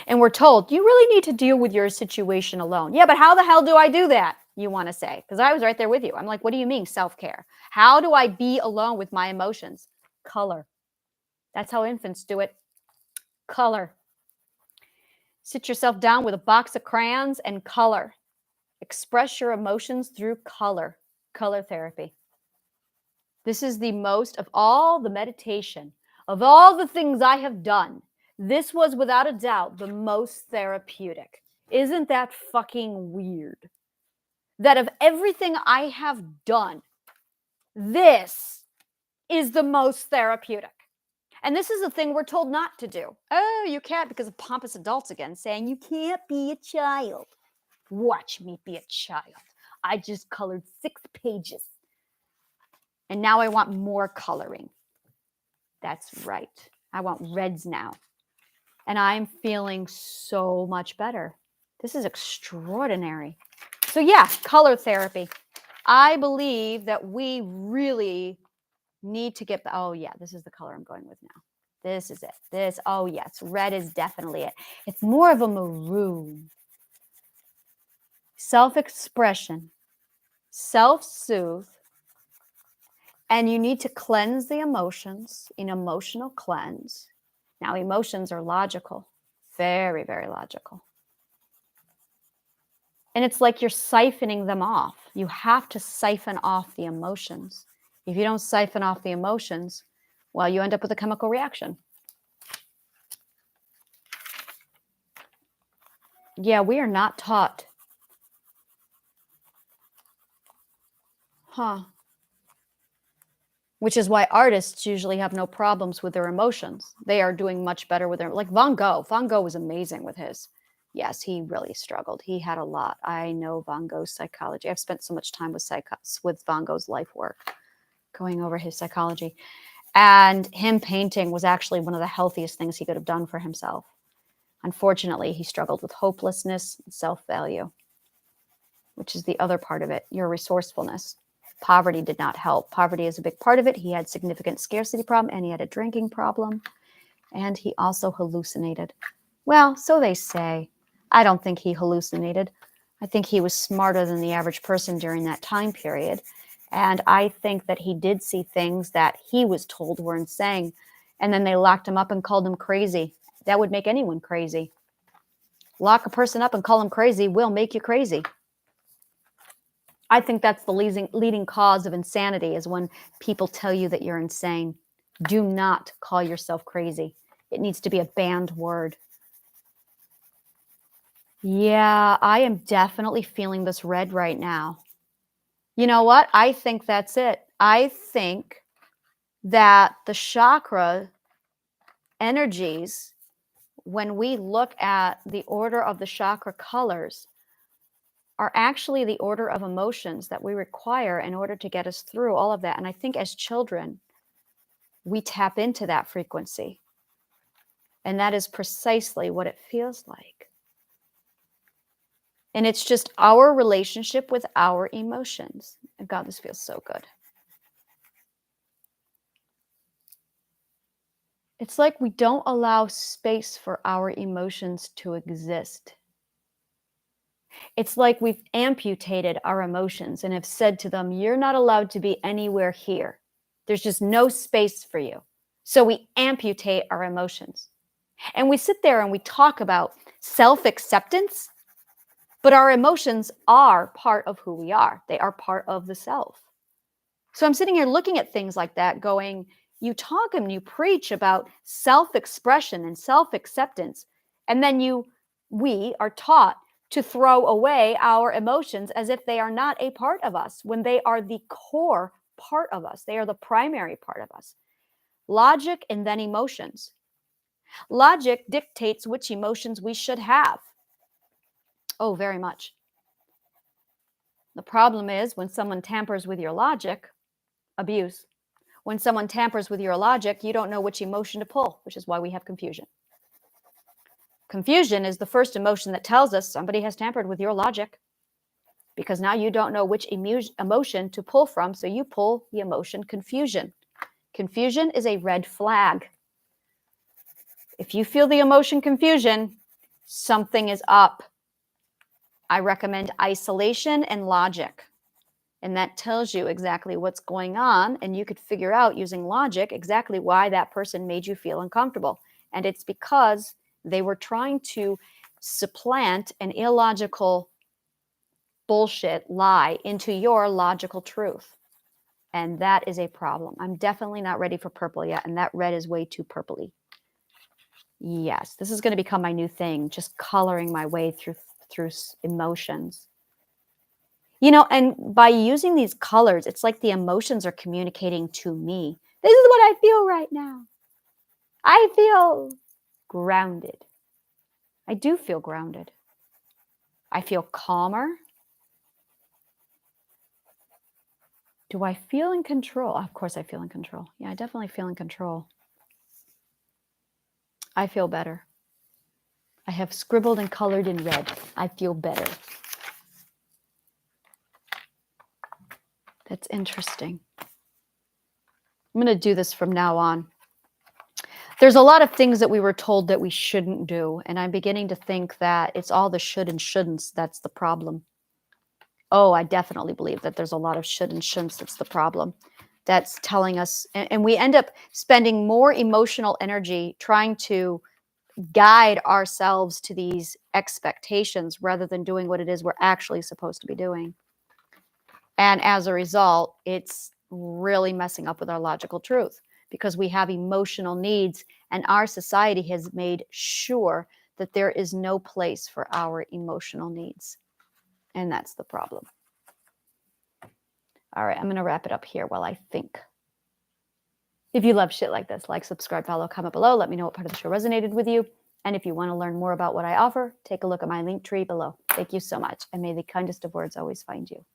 And we're told, you really need to deal with your situation alone. Yeah, but how the hell do I do that? You want to say, because I was right there with you. I'm like, what do you mean self-care? How do I be alone with my emotions? Color. That's how infants do it. Color. Sit yourself down with a box of crayons and color. Express your emotions through color. Color therapy. This is the most of all the meditation, of all the things I have done. This was without a doubt the most therapeutic. Isn't that fucking weird? That of everything I have done, this is the most therapeutic. And this is a thing we're told not to do. Oh, you can't, because of pompous adults again saying you can't be a child. Watch me be a child. I just colored 6 pages. And now I want more coloring. That's right. I want reds now. And I'm feeling so much better. This is extraordinary. So yeah, color therapy. I believe that we really need to get, oh yeah, this is the color I'm going with now. This is it. This, oh yes, red is definitely it. It's more of a maroon. Self-expression, self-soothe, and you need to cleanse the emotions, an emotional cleanse. Now, emotions are logical, very, very logical. And it's like you're siphoning them off. You have to siphon off the emotions. If you don't siphon off the emotions, well, you end up with a chemical reaction. Yeah, we are not taught. Which is why artists usually have no problems with their emotions. They are doing much better with their, like Van Gogh. Van Gogh was amazing with his. Yes, he really struggled. He had a lot. I know Van Gogh's psychology. I've spent so much time with Van Gogh's life work, going over his psychology. And him painting was actually one of the healthiest things he could have done for himself. Unfortunately, he struggled with hopelessness and self-value, which is the other part of it, your resourcefulness. Poverty did not help. Poverty is a big part of it. He had significant scarcity problem, and he had a drinking problem, and he also hallucinated. Well, so they say. I don't think he hallucinated. I think he was smarter than the average person during that time period. And I think that he did see things that he was told were insane. And then they locked him up and called him crazy. That would make anyone crazy. Lock a person up and call him crazy will make you crazy. I think that's the leading cause of insanity, is when people tell you that you're insane. Do not call yourself crazy. It needs to be a banned word. Yeah, I am definitely feeling this red right now. You know what? I think that's it. I think that the chakra energies, when we look at the order of the chakra colors, are actually the order of emotions that we require in order to get us through all of that. And I think as children, we tap into that frequency. And that is precisely what it feels like. And it's just our relationship with our emotions. And God, this feels so good. It's like we don't allow space for our emotions to exist. It's like we've amputated our emotions and have said to them, you're not allowed to be anywhere here. There's just no space for you. So we amputate our emotions. And we sit there and we talk about self-acceptance, but our emotions are part of who we are. They are part of the self. So I'm sitting here looking at things like that going, you talk and you preach about self-expression and self-acceptance, and then we are taught to throw away our emotions as if they are not a part of us when they are the core part of us. They are the primary part of us. Logic and then emotions. Logic dictates which emotions we should have. Oh, very much. The problem is when someone tampers with your logic, abuse. When someone tampers with your logic, you don't know which emotion to pull, which is why we have confusion. Confusion is the first emotion that tells us somebody has tampered with your logic, because now you don't know which emotion to pull from, so you pull the emotion confusion. Confusion is a red flag. If you feel the emotion confusion, something is up. I recommend isolation and logic. And that tells you exactly what's going on, and you could figure out using logic exactly why that person made you feel uncomfortable. And it's because they were trying to supplant an illogical bullshit lie into your logical truth. And that is a problem. I'm definitely not ready for purple yet, and that red is way too purpley. Yes, this is going to become my new thing, just coloring my way through emotions. You know, and by using these colors, it's like the emotions are communicating to me. This is what I feel right now. I feel grounded. I do feel grounded. I feel calmer. Do I feel in control? Of course I feel in control. Yeah, I definitely feel in control. I feel better. I have scribbled and colored in red. I feel better. That's interesting. I'm going to do this from now on. There's a lot of things that we were told that we shouldn't do, and I'm beginning to think that it's all the should and shouldn'ts that's the problem. Oh, I definitely believe that there's a lot of should and shouldn'ts that's the problem. That's telling us, and we end up spending more emotional energy trying to guide ourselves to these expectations rather than doing what it is we're actually supposed to be doing. And as a result, it's really messing up with our logical truth because we have emotional needs, and our society has made sure that there is no place for our emotional needs. And that's the problem. All right, I'm going to wrap it up here while I think. If you love shit like this, like, subscribe, follow, comment below. Let me know what part of the show resonated with you. And if you want to learn more about what I offer, take a look at my link tree below. Thank you so much, and may the kindest of words always find you.